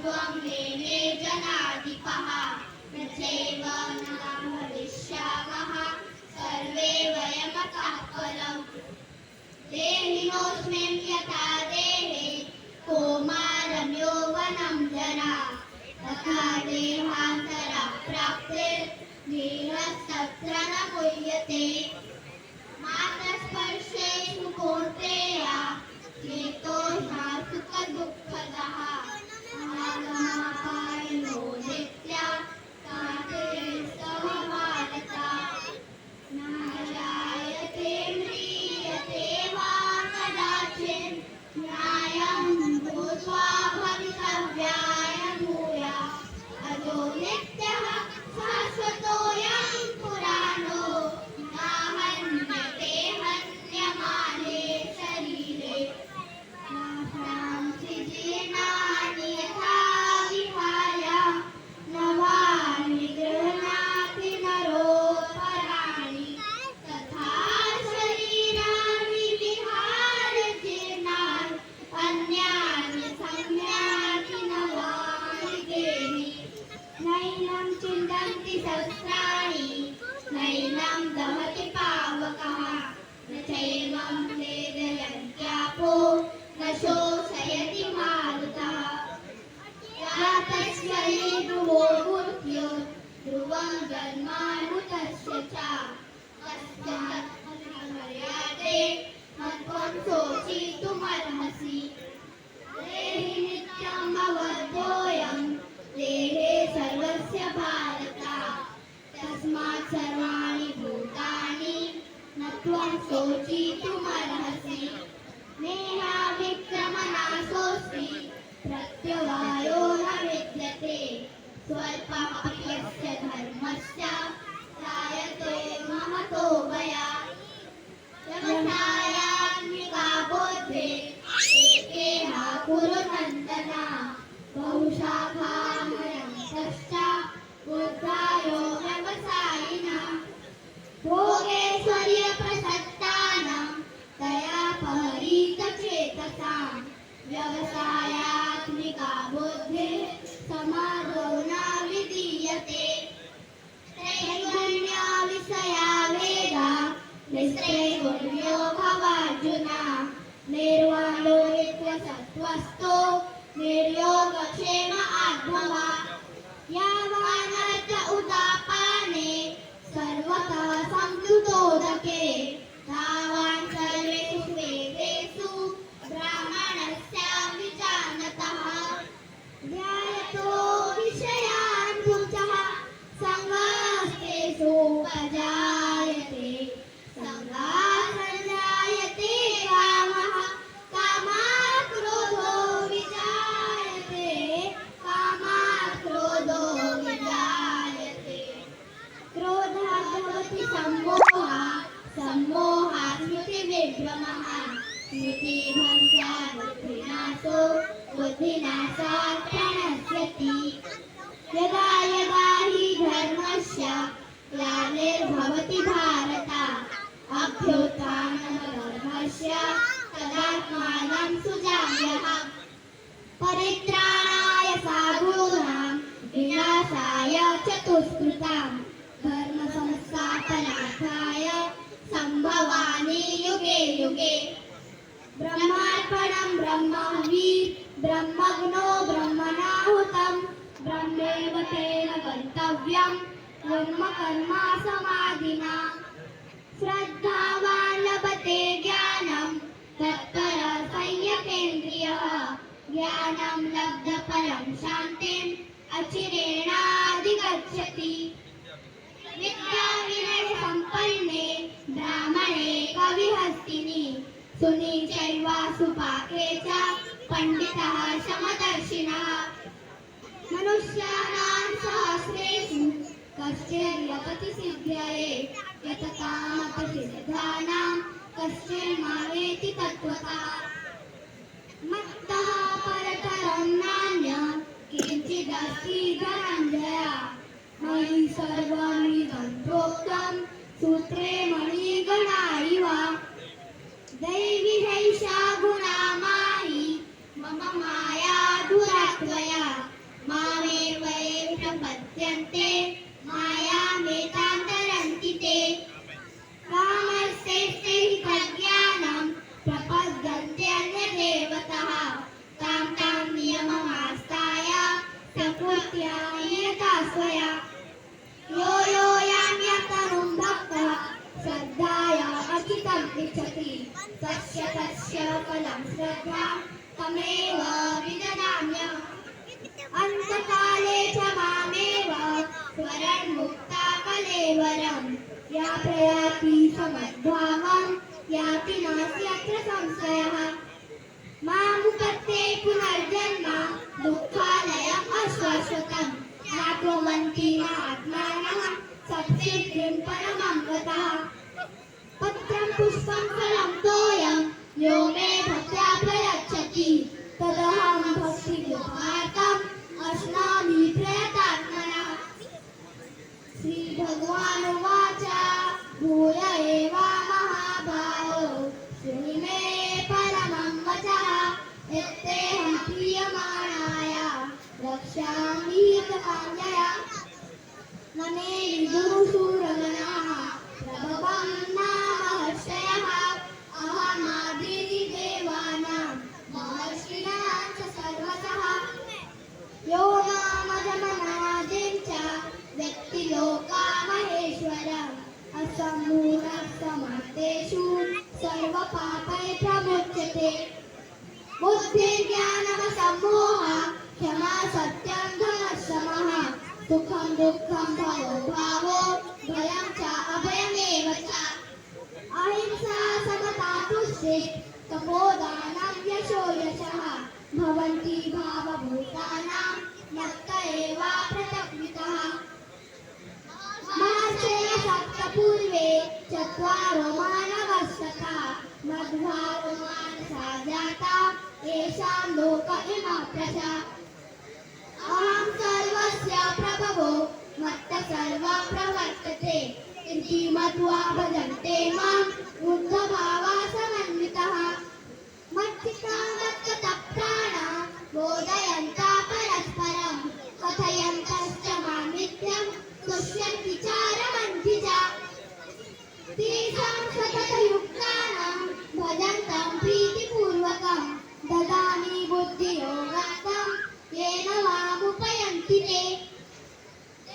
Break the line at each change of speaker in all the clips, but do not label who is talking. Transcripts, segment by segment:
त्वं मेने जनाधिपः न चैव न भविष्यामः सर्वे वयमतः परम् देहिनोऽस्मिन् यथा देहे कौमारं यौवनं जरा तथा देहान्तरप्राप्ते देहस्तत्र न मुह्यते मातस्पर्शेषु कौन्तेय चेतोषा सुखदुःखदः आगमापायिनो नित्या कान्तिस्तव भारत न जायते म्रियते वा कदाचित् न्यायं भूत्वा भवितव्याय भूयात् अजो नित्यः शाश्वतोऽयं पुराणो नाहन्यते हन्यमाने शरीरे नाशांसि जीर्णानि यथा विहाय नवानि गृह्णाति नरोपराणि तथा शरीराणि विहाय जीर्णानि अन्यानि संज्ञाति नवानि देहि नैनं चिन्तन्ति शस्त्राणि नैनं दहति पावकः न चैवं क्लेदयन्त्यापो न शोषयति मारुतः यातस्य हि ध्रुवो मृत्युः ध्रुवं जन्मामृतस्य च कस्मात् मर्यादे त्वं शोचितुमर्हसि देहि नित्यं भवद्भोऽयं देहे सर्वस्य भारत तस्मात् सर्वाणि भूतानि न त्वं शोचितुमर्हसि नेहाविक्रमनाशोऽस्ति प्रत्यवायो न विद्यते स्वल्पमपि यस्य धर्मस्य त्रायते महतो भयात् व्यवसायात्मिका बुद्धिः एकेह कुरु नन्दन बहुशाखामयन्तश्च बुद्धायो व्यवसायिनः भोगेश्वर्यप्रसक्तानां दयापहरीतचेतसां व्यवसायात्मिका बुद्धिः समादो न विधीयते त्रैगुण्या विषया वेदा निस्त्रैगुण्यो भवार्जुन निर्वाणो नित्यसत्त्वस्थो निर्योगक्षेम आत्मवा यावानर्थ उदापाने सर्वतः संप्लुतोदके तावान् सर्वेषु वेदेषु ब्राह्मणस्य विजानतः ध्यायतो विषयान् बुद्धः सङ्गस्तेषु उपजायते सङ्गात् सञ्जायते कामः कामात् क्रोधो विजायते कामात् क्रोधो विजायते क्रोधः भवति सम्मोहः सम्मोहात् स्मृतिविभ्रमः स्मृतिभ्रंशात् बुद्धिनाशो बुद्धिनाशात् प्रणश्यति यदा यदा हि धर्मस्य ग्लानिर्भवति भारत अभ्युत्थानमधर्मस्य तदात्मानं सुजाम्यहम् परित्राणाय साधूनां विनाशाय चतुष्कृतां धर्मसंस्थापनार्थाय सम्भवामि युगे युगे ब्रह्मार्पणं ब्रह्महवि ब्रह्मज्ञो ब्रह्मणाहुतं ब्रह्मैव तेन गन्तव्यं ब्रह्मकर्मा समाधिना श्रद्धावान् लभते ज्ञानं तत्परः संयतेन्द्रियः ज्ञानं लब्धपरं शान्तिम् अचिरेणाधिगच्छति विद्याविनयसम्पन्ने ब्राह्मणे कविहस्तिनि सुनीचैव सुपाके च पण्डितः समदर्शिनः मनुष्याणां सहस्रेषु कश्चिद् सिद्ध्यये यततामपि सिद्धानां कश्चिन्मावेति तत्त्वतः मत्तः परतरं नान्यं किञ्चिदस्ति धनञ्जय मयि सर्वमिदं प्रोक्तं सूत्रे मणिगणा इव दैवी हैषा गुणा मायि मम माया दुरात्वया केवलं श्रद्धां तमेव विददाम्यहम् अन्तकाले च मामेव स्मरन्मुक्ता कलेवरं या प्रयाति समद्भावं याति नास्त्यत्र संशयः मामुपत्ते पुनर्जन्म दुःखालयम् अशाश्वतम् नाकुर्वन्ति महात्मानः सत्सिद्धिं परमं गतः पत्रं पुष्पं फलं तोयं यो मे भक्त्या प्रयच्छति तदहं भक्तियुक्तार्थम् अश्नामि प्रयतात्मनः श्रीभगवानुवाच भूय एव महाभावो शृणु मे परमं वचः यत्तेऽहं प्रीयमाणाय रक्षामि हितकाङ्क्षया न मे विदुः शूरगणाः प्रभवं नाम हर्षयः अहमादिति देवानां महर्षिणां च सर्वतः यो नामजमनादिं च व्यक्तिलोकामहेश्वरम् असम्मूढः समर्थेषु सर्वपापैः प्रमुच्यते बुद्धिर्ज्ञानमसम्मोहः क्षमा सत्यं धर्मः शमः सुखं दुःखं भवो भावो भयं च अभयमेव च अहिंसा समता तुष्टिः तपोदानं यशो यशः भवन्ति भावभूतानां मत्त एव पृथग्वितः महर्षयः सप्त पूर्वे चत्वारो मानवस्तथा मध्वारो मानसा जाता येषां लोक इमा प्रजा अहं सर्वस्य प्रभवो मत्त सर्वं प्रवर्तते इति मत्वा भजन्ते मां बुद्धभावा समन्वितः मच्चित्ता मत्तः प्राणा बोधयन्तः परस्परं कथयन्तश्च मां नित्यं तुष्यन्ति चारयन्ति च तेषां सततयुक्तानां भजन्तं प्रीतिपूर्वकं ददामि बुद्धियोगं येन मामुपयन्ति ते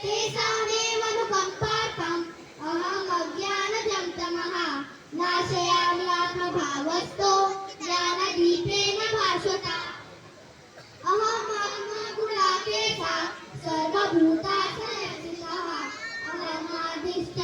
तेषामेव अनुकम्पार्थम् अहम् अज्ञानजं तमः नाशयामि आत्मभावस्थो ज्ञानदीपेन भास्वता अहम् आत्मगुणाकेशः सर्वभूतासु अहम् आदिश्च